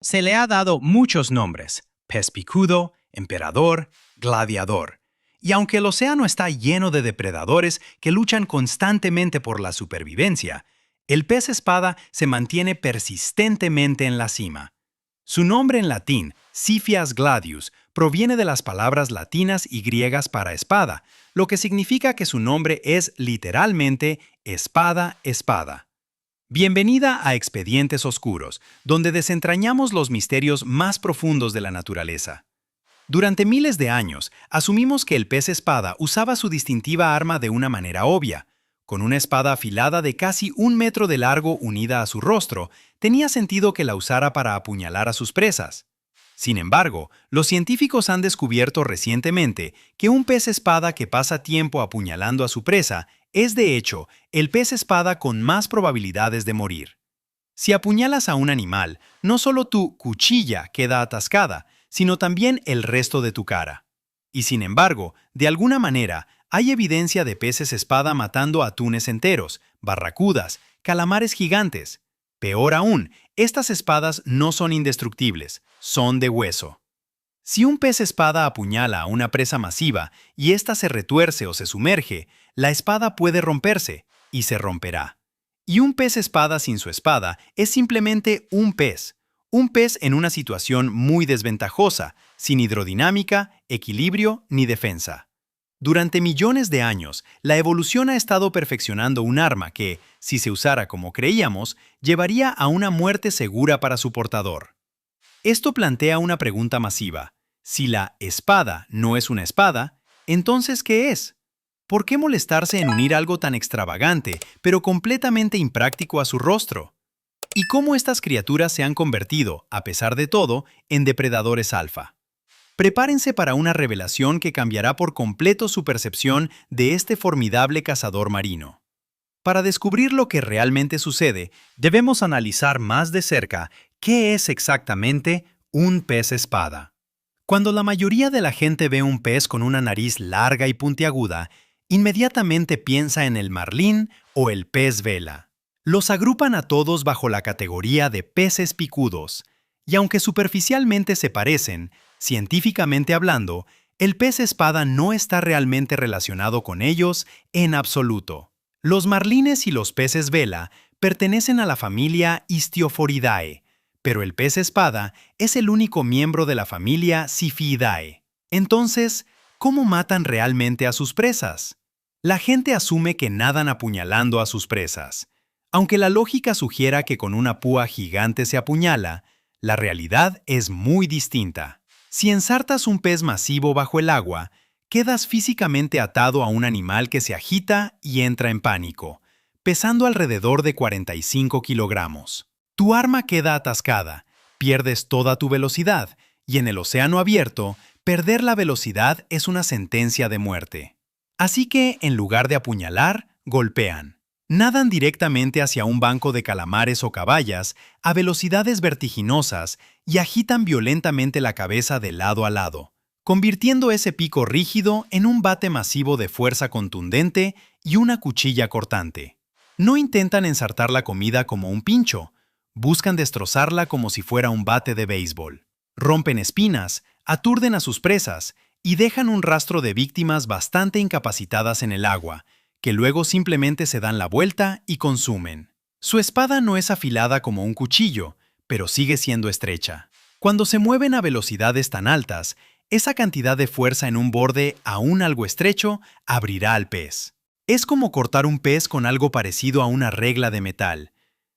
Se le ha dado muchos nombres: pez picudo, emperador, gladiador. Y aunque el océano está lleno de depredadores que luchan constantemente por la supervivencia, el pez espada se mantiene persistentemente en la cima. Su nombre en latín, Siphias gladius, proviene de las palabras latinas y griegas para espada, lo que significa que su nombre es literalmente espada, espada. Bienvenida a Expedientes Oscuros, donde desentrañamos los misterios más profundos de la naturaleza. Durante miles de años, asumimos que el pez espada usaba su distintiva arma de una manera obvia. Con una espada afilada de casi 1 metro de largo unida a su rostro, tenía sentido que la usara para apuñalar a sus presas. Sin embargo, los científicos han descubierto recientemente que un pez espada que pasa tiempo apuñalando a su presa es, de hecho, el pez espada con más probabilidades de morir. Si apuñalas a un animal, no solo tu cuchilla queda atascada, sino también el resto de tu cara. Y sin embargo, de alguna manera, hay evidencia de peces espada matando atunes enteros, barracudas, calamares gigantes. Peor aún, estas espadas no son indestructibles, son de hueso. Si un pez espada apuñala a una presa masiva y ésta se retuerce o se sumerge, la espada puede romperse, y se romperá. Y un pez espada sin su espada es simplemente un pez en una situación muy desventajosa, sin hidrodinámica, equilibrio ni defensa. Durante millones de años, la evolución ha estado perfeccionando un arma que, si se usara como creíamos, llevaría a una muerte segura para su portador. Esto plantea una pregunta masiva. Si la espada no es una espada, ¿entonces qué es? ¿Por qué molestarse en unir algo tan extravagante, pero completamente impráctico a su rostro? ¿Y cómo estas criaturas se han convertido, a pesar de todo, en depredadores alfa? Prepárense para una revelación que cambiará por completo su percepción de este formidable cazador marino. Para descubrir lo que realmente sucede, debemos analizar más de cerca qué es exactamente un pez espada. Cuando la mayoría de la gente ve un pez con una nariz larga y puntiaguda, inmediatamente piensa en el marlín o el pez vela. Los agrupan a todos bajo la categoría de peces picudos, y aunque superficialmente se parecen, científicamente hablando, el pez espada no está realmente relacionado con ellos en absoluto. Los marlines y los peces vela pertenecen a la familia Histiophoridae, pero el pez espada es el único miembro de la familia Siphiidae. Entonces, ¿cómo matan realmente a sus presas? La gente asume que nadan apuñalando a sus presas. Aunque la lógica sugiera que con una púa gigante se apuñala, la realidad es muy distinta. Si ensartas un pez masivo bajo el agua, quedas físicamente atado a un animal que se agita y entra en pánico, pesando alrededor de 45 kilogramos. Tu arma queda atascada, pierdes toda tu velocidad, y en el océano abierto, perder la velocidad es una sentencia de muerte. Así que, en lugar de apuñalar, golpean. Nadan directamente hacia un banco de calamares o caballas a velocidades vertiginosas y agitan violentamente la cabeza de lado a lado, convirtiendo ese pico rígido en un bate masivo de fuerza contundente y una cuchilla cortante. No intentan ensartar la comida como un pincho, buscan destrozarla como si fuera un bate de béisbol. Rompen espinas, aturden a sus presas y dejan un rastro de víctimas bastante incapacitadas en el agua, que luego simplemente se dan la vuelta y consumen. Su espada no es afilada como un cuchillo, pero sigue siendo estrecha. Cuando se mueven a velocidades tan altas, esa cantidad de fuerza en un borde aún algo estrecho abrirá al pez. Es como cortar un pez con algo parecido a una regla de metal.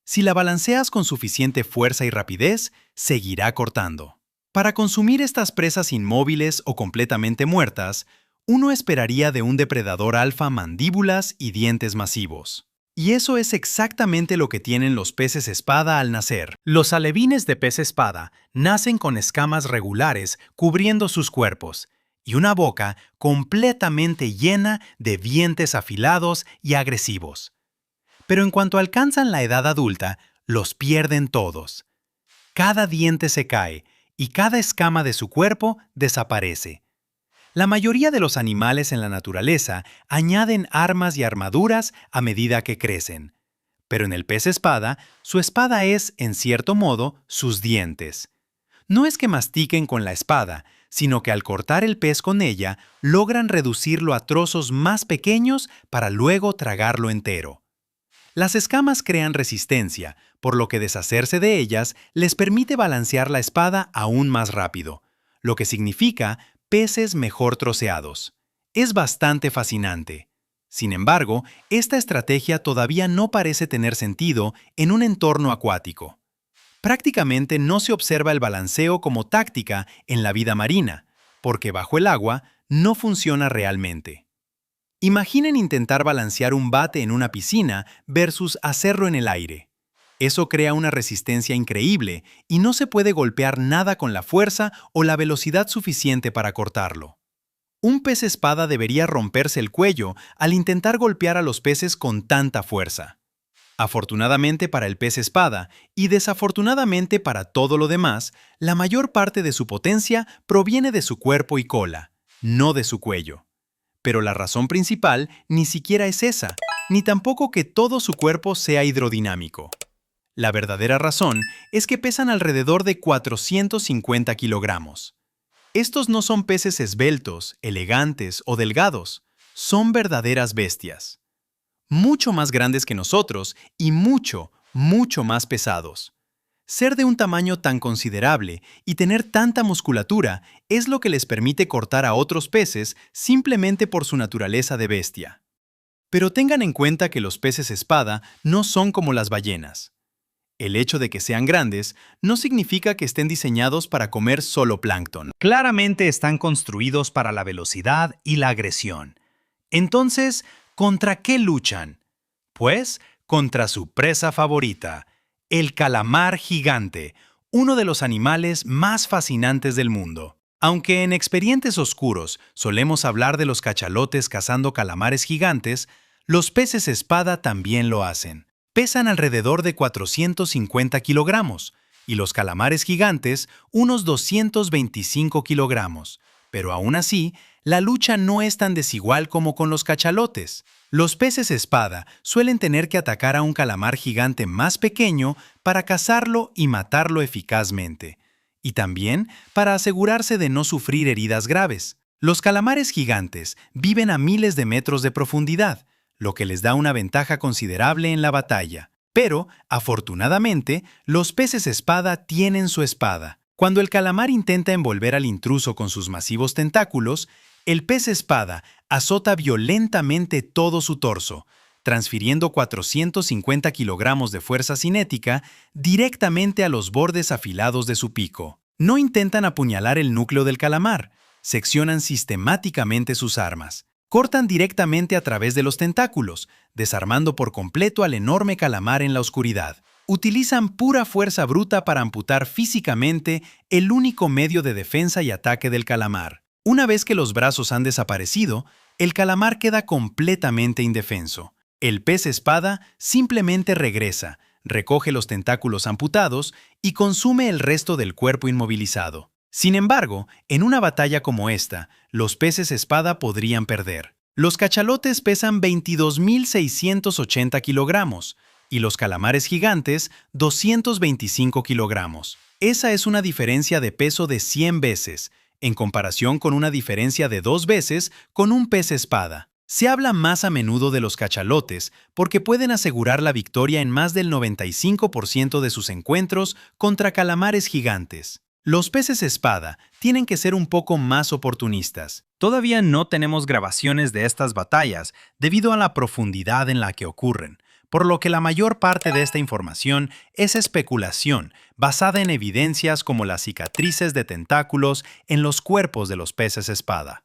Si la balanceas con suficiente fuerza y rapidez, seguirá cortando. Para consumir estas presas inmóviles o completamente muertas, uno esperaría de un depredador alfa mandíbulas y dientes masivos. Y eso es exactamente lo que tienen los peces espada al nacer. Los alevines de pez espada nacen con escamas regulares cubriendo sus cuerpos y una boca completamente llena de dientes afilados y agresivos. Pero en cuanto alcanzan la edad adulta, los pierden todos. Cada diente se cae y cada escama de su cuerpo desaparece. La mayoría de los animales en la naturaleza añaden armas y armaduras a medida que crecen. Pero en el pez espada, su espada es, en cierto modo, sus dientes. No es que mastiquen con la espada, sino que al cortar el pez con ella, logran reducirlo a trozos más pequeños para luego tragarlo entero. Las escamas crean resistencia, por lo que deshacerse de ellas les permite balancear la espada aún más rápido, lo que significa peces mejor troceados. Es bastante fascinante. Sin embargo, esta estrategia todavía no parece tener sentido en un entorno acuático. Prácticamente no se observa el balanceo como táctica en la vida marina, porque bajo el agua no funciona realmente. Imaginen intentar balancear un bate en una piscina versus hacerlo en el aire. Eso crea una resistencia increíble y no se puede golpear nada con la fuerza o la velocidad suficiente para cortarlo. Un pez espada debería romperse el cuello al intentar golpear a los peces con tanta fuerza. Afortunadamente para el pez espada y desafortunadamente para todo lo demás, la mayor parte de su potencia proviene de su cuerpo y cola, no de su cuello. Pero la razón principal ni siquiera es esa, ni tampoco que todo su cuerpo sea hidrodinámico. La verdadera razón es que pesan alrededor de 450 kilogramos. Estos no son peces esbeltos, elegantes o delgados, son verdaderas bestias. Mucho más grandes que nosotros y mucho, mucho más pesados. Ser de un tamaño tan considerable y tener tanta musculatura es lo que les permite cortar a otros peces simplemente por su naturaleza de bestia. Pero tengan en cuenta que los peces espada no son como las ballenas. El hecho de que sean grandes no significa que estén diseñados para comer solo plancton. Claramente están construidos para la velocidad y la agresión. Entonces, ¿contra qué luchan? Pues, contra su presa favorita, el calamar gigante, uno de los animales más fascinantes del mundo. Aunque en Expedientes Oscuros solemos hablar de los cachalotes cazando calamares gigantes, los peces espada también lo hacen. Pesan alrededor de 450 kilogramos y los calamares gigantes unos 225 kilogramos. Pero aún así, la lucha no es tan desigual como con los cachalotes. Los peces espada suelen tener que atacar a un calamar gigante más pequeño para cazarlo y matarlo eficazmente, y también para asegurarse de no sufrir heridas graves. Los calamares gigantes viven a miles de metros de profundidad, lo que les da una ventaja considerable en la batalla. Pero, afortunadamente, los peces espada tienen su espada. Cuando el calamar intenta envolver al intruso con sus masivos tentáculos, el pez espada azota violentamente todo su torso, transfiriendo 450 kilogramos de fuerza cinética directamente a los bordes afilados de su pico. No intentan apuñalar el núcleo del calamar, seccionan sistemáticamente sus armas. Cortan directamente a través de los tentáculos, desarmando por completo al enorme calamar en la oscuridad. Utilizan pura fuerza bruta para amputar físicamente el único medio de defensa y ataque del calamar. Una vez que los brazos han desaparecido, el calamar queda completamente indefenso. El pez espada simplemente regresa, recoge los tentáculos amputados y consume el resto del cuerpo inmovilizado. Sin embargo, en una batalla como esta, los peces espada podrían perder. Los cachalotes pesan 22.680 kilogramos y los calamares gigantes 225 kilogramos. Esa es una diferencia de peso de 100 veces, en comparación con una diferencia de 2 veces con un pez espada. Se habla más a menudo de los cachalotes porque pueden asegurar la victoria en más del 95% de sus encuentros contra calamares gigantes. Los peces espada tienen que ser un poco más oportunistas. Todavía no tenemos grabaciones de estas batallas debido a la profundidad en la que ocurren, por lo que la mayor parte de esta información es especulación basada en evidencias como las cicatrices de tentáculos en los cuerpos de los peces espada.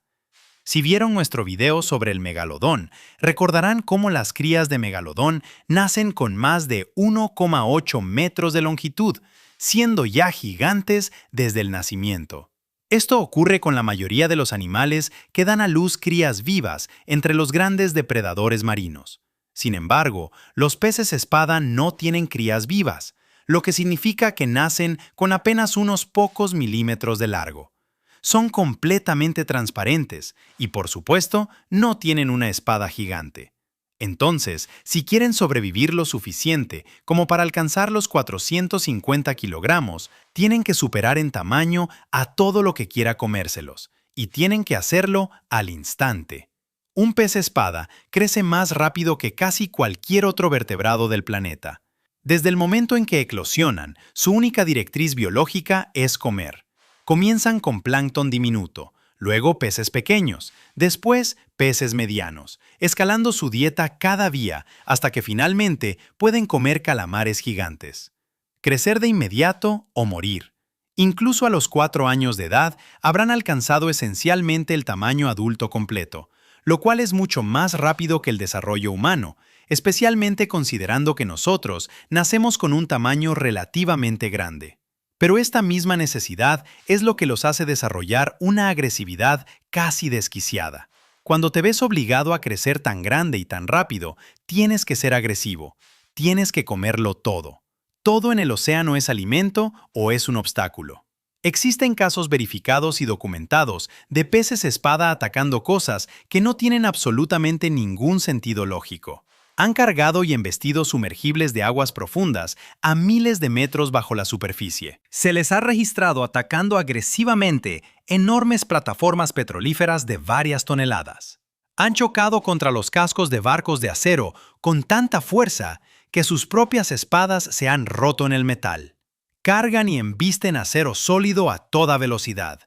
Si vieron nuestro video sobre el megalodón, recordarán cómo las crías de megalodón nacen con más de 1,8 metros de longitud, siendo ya gigantes desde el nacimiento. Esto ocurre con la mayoría de los animales que dan a luz crías vivas entre los grandes depredadores marinos. Sin embargo, los peces espada no tienen crías vivas, lo que significa que nacen con apenas unos pocos milímetros de largo. Son completamente transparentes y, por supuesto, no tienen una espada gigante. Entonces, si quieren sobrevivir lo suficiente como para alcanzar los 450 kilogramos, tienen que superar en tamaño a todo lo que quiera comérselos, y tienen que hacerlo al instante. Un pez espada crece más rápido que casi cualquier otro vertebrado del planeta. Desde el momento en que eclosionan, su única directriz biológica es comer. Comienzan con plancton diminuto, luego peces pequeños, después peces medianos, escalando su dieta cada día hasta que finalmente pueden comer calamares gigantes. Crecer de inmediato o morir. Incluso a los 4 años de edad habrán alcanzado esencialmente el tamaño adulto completo, lo cual es mucho más rápido que el desarrollo humano, especialmente considerando que nosotros nacemos con un tamaño relativamente grande. Pero esta misma necesidad es lo que los hace desarrollar una agresividad casi desquiciada. Cuando te ves obligado a crecer tan grande y tan rápido, tienes que ser agresivo. Tienes que comerlo todo. ¿Todo en el océano es alimento o es un obstáculo? Existen casos verificados y documentados de peces espada atacando cosas que no tienen absolutamente ningún sentido lógico. Han cargado y embestido sumergibles de aguas profundas a miles de metros bajo la superficie. Se les ha registrado atacando agresivamente enormes plataformas petrolíferas de varias toneladas. Han chocado contra los cascos de barcos de acero con tanta fuerza que sus propias espadas se han roto en el metal. Cargan y embisten acero sólido a toda velocidad.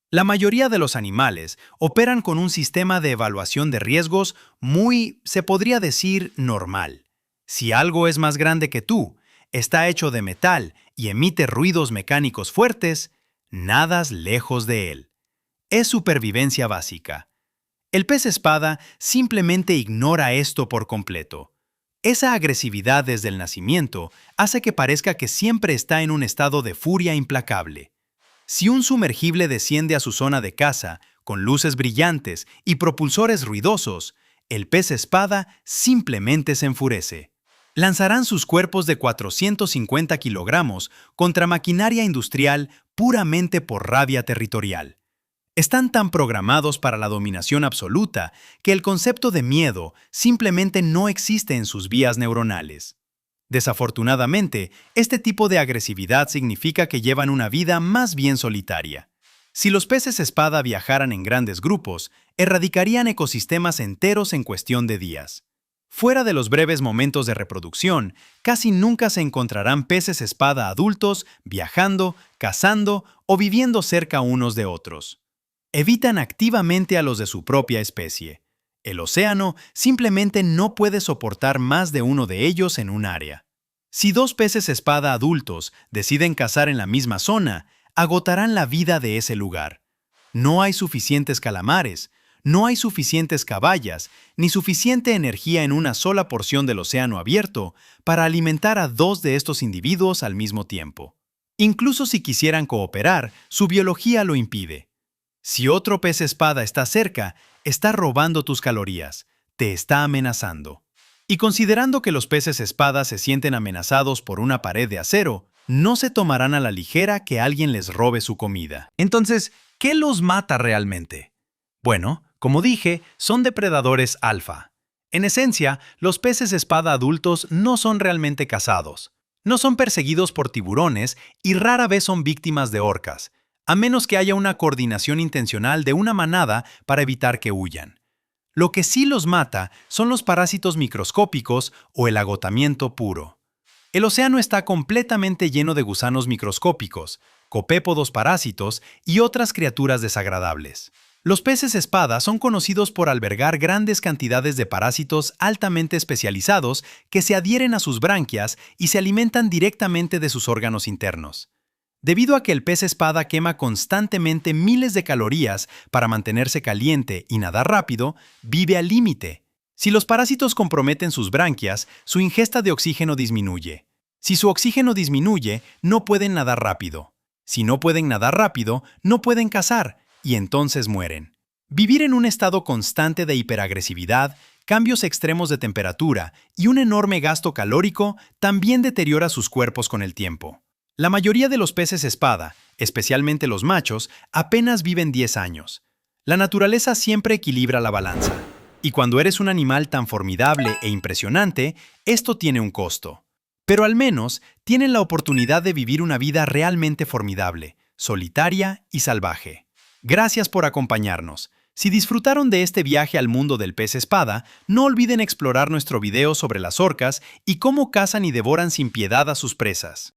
La mayoría de los animales operan con un sistema de evaluación de riesgos muy, se podría decir, normal. Si algo es más grande que tú, está hecho de metal y emite ruidos mecánicos fuertes, nadas lejos de él. Es supervivencia básica. El pez espada simplemente ignora esto por completo. Esa agresividad desde el nacimiento hace que parezca que siempre está en un estado de furia implacable. Si un sumergible desciende a su zona de caza, con luces brillantes y propulsores ruidosos, el pez espada simplemente se enfurece. Lanzarán sus cuerpos de 450 kilogramos contra maquinaria industrial puramente por rabia territorial. Están tan programados para la dominación absoluta que el concepto de miedo simplemente no existe en sus vías neuronales. Desafortunadamente, este tipo de agresividad significa que llevan una vida más bien solitaria. Si los peces espada viajaran en grandes grupos, erradicarían ecosistemas enteros en cuestión de días. Fuera de los breves momentos de reproducción, casi nunca se encontrarán peces espada adultos viajando, cazando o viviendo cerca unos de otros. Evitan activamente a los de su propia especie. El océano simplemente no puede soportar más de uno de ellos en un área. Si 2 peces espada adultos deciden cazar en la misma zona, agotarán la vida de ese lugar. No hay suficientes calamares, no hay suficientes caballas, ni suficiente energía en una sola porción del océano abierto para alimentar a 2 de estos individuos al mismo tiempo. Incluso si quisieran cooperar, su biología lo impide. Si otro pez espada está cerca, está robando tus calorías, te está amenazando. Y considerando que los peces espada se sienten amenazados por una pared de acero, no se tomarán a la ligera que alguien les robe su comida. Entonces, ¿qué los mata realmente? Bueno, como dije, son depredadores alfa. En esencia, los peces espada adultos no son realmente cazados. No son perseguidos por tiburones y rara vez son víctimas de orcas, a menos que haya una coordinación intencional de una manada para evitar que huyan. Lo que sí los mata son los parásitos microscópicos o el agotamiento puro. El océano está completamente lleno de gusanos microscópicos, copépodos parásitos y otras criaturas desagradables. Los peces espada son conocidos por albergar grandes cantidades de parásitos altamente especializados que se adhieren a sus branquias y se alimentan directamente de sus órganos internos. Debido a que el pez espada quema constantemente miles de calorías para mantenerse caliente y nadar rápido, vive al límite. Si los parásitos comprometen sus branquias, su ingesta de oxígeno disminuye. Si su oxígeno disminuye, no pueden nadar rápido. Si no pueden nadar rápido, no pueden cazar, y entonces mueren. Vivir en un estado constante de hiperagresividad, cambios extremos de temperatura y un enorme gasto calórico también deteriora sus cuerpos con el tiempo. La mayoría de los peces espada, especialmente los machos, apenas viven 10 años. La naturaleza siempre equilibra la balanza. Y cuando eres un animal tan formidable e impresionante, esto tiene un costo. Pero al menos tienen la oportunidad de vivir una vida realmente formidable, solitaria y salvaje. Gracias por acompañarnos. Si disfrutaron de este viaje al mundo del pez espada, no olviden explorar nuestro video sobre las orcas y cómo cazan y devoran sin piedad a sus presas.